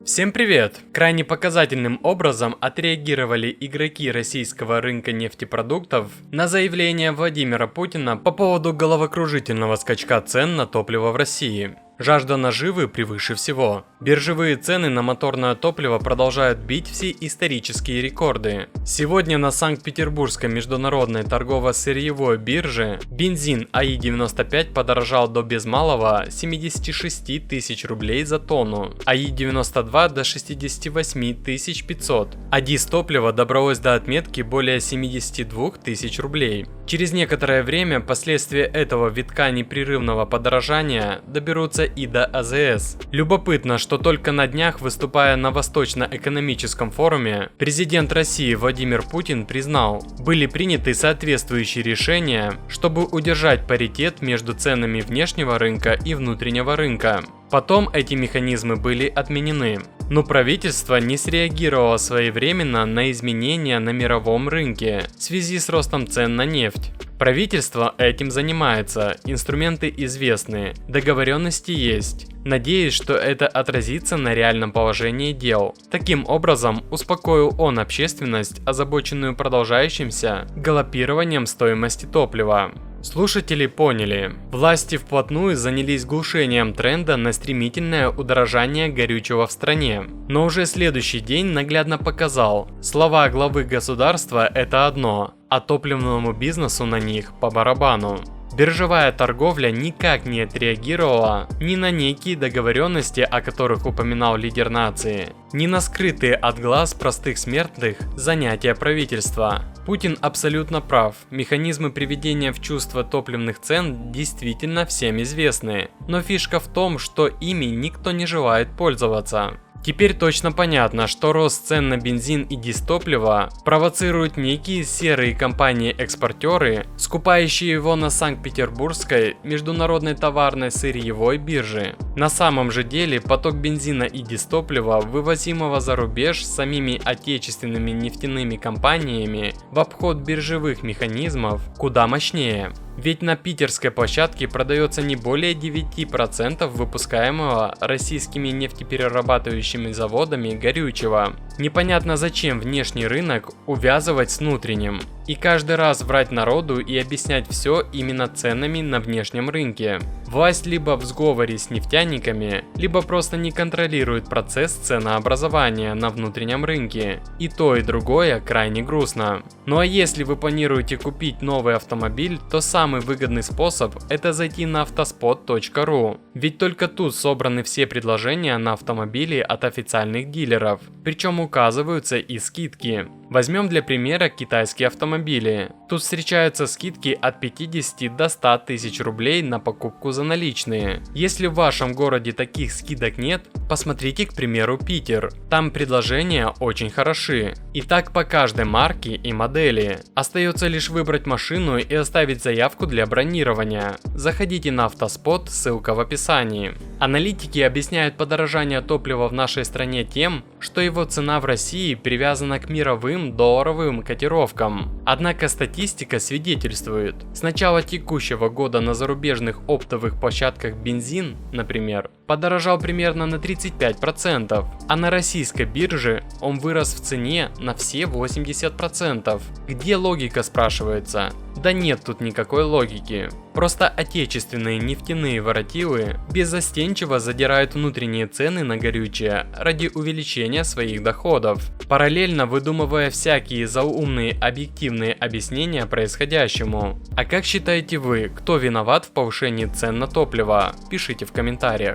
Всем привет! Крайне показательным образом отреагировали игроки российского рынка нефтепродуктов на заявление Владимира Путина по поводу головокружительного скачка цен на топливо в России. Жажда наживы превыше всего. Биржевые цены на моторное топливо продолжают бить все исторические рекорды. Сегодня на Санкт-Петербургской международной торгово-сырьевой бирже бензин АИ-95 подорожал до без малого 76 тысяч рублей за тонну, АИ-92 до 68 500, а дизтопливо добралось до отметки более 72 тысяч рублей. Через некоторое время последствия этого витка непрерывного подорожания доберутся и до АЗС. Любопытно, что только на днях, выступая на Восточно-экономическом форуме, президент России Владимир Путин признал, были приняты соответствующие решения, чтобы удержать паритет между ценами внешнего рынка и внутреннего рынка. Потом эти механизмы были отменены. Но правительство не среагировало своевременно на изменения на мировом рынке в связи с ростом цен на нефть. Правительство этим занимается, инструменты известны, договоренности есть. Надеюсь, что это отразится на реальном положении дел. Таким образом, успокоил он общественность, озабоченную продолжающимся галопированием стоимости топлива. Слушатели поняли, власти вплотную занялись глушением тренда на стремительное удорожание горючего в стране. Но уже следующий день наглядно показал, слова главы государства это одно, а топливному бизнесу на них по барабану. Биржевая торговля никак не отреагировала ни на некие договоренности, о которых упоминал лидер нации, ни на скрытые от глаз простых смертных занятия правительства. Путин абсолютно прав, механизмы приведения в чувство топливных цен действительно всем известны, но фишка в том, что ими никто не желает пользоваться. Теперь точно понятно, что рост цен на бензин и дизтопливо провоцируют некие серые компании-экспортеры, скупающие его на Санкт-Петербургской международной товарной сырьевой бирже. На самом же деле поток бензина и дизтоплива, вывозимого за рубеж самими отечественными нефтяными компаниями в обход биржевых механизмов, куда мощнее. Ведь на питерской площадке продается не более 9% выпускаемого российскими нефтеперерабатывающими заводами горючего. Непонятно зачем внешний рынок увязывать с внутренним. И каждый раз врать народу и объяснять все именно ценами на внешнем рынке. Власть либо в сговоре с нефтяниками, либо просто не контролирует процесс ценообразования на внутреннем рынке. И то, и другое крайне грустно. Ну а если вы планируете купить новый автомобиль, то самый выгодный способ – это зайти на автоспот.ру. Ведь только тут собраны все предложения на автомобили от официальных дилеров. Причем указываются и скидки. Возьмем для примера китайские автомобили. Тут встречаются скидки от 50 до 100 тысяч рублей на покупку за наличные. Если в вашем городе таких скидок нет, посмотрите, к примеру, Питер. Там предложения очень хороши. И так по каждой марке и модели. Остается лишь выбрать машину и оставить заявку для бронирования. Заходите на Автоспот, ссылка в описании. Аналитики объясняют подорожание топлива в нашей стране тем, что его цена в России привязана к мировым долларовым котировкам. Однако статистика свидетельствует, с начала текущего года на зарубежных оптовых площадках бензин, например, подорожал примерно на 35%, а на российской бирже он вырос в цене на все 80%. Где логика, спрашивается? Да нет тут никакой логики. Просто отечественные нефтяные воротилы беззастенчиво задирают внутренние цены на горючее ради увеличения своих доходов, параллельно выдумывая всякие заумные объективные объяснения происходящему. А как считаете вы, кто виноват в повышении цен на топливо? Пишите в комментариях.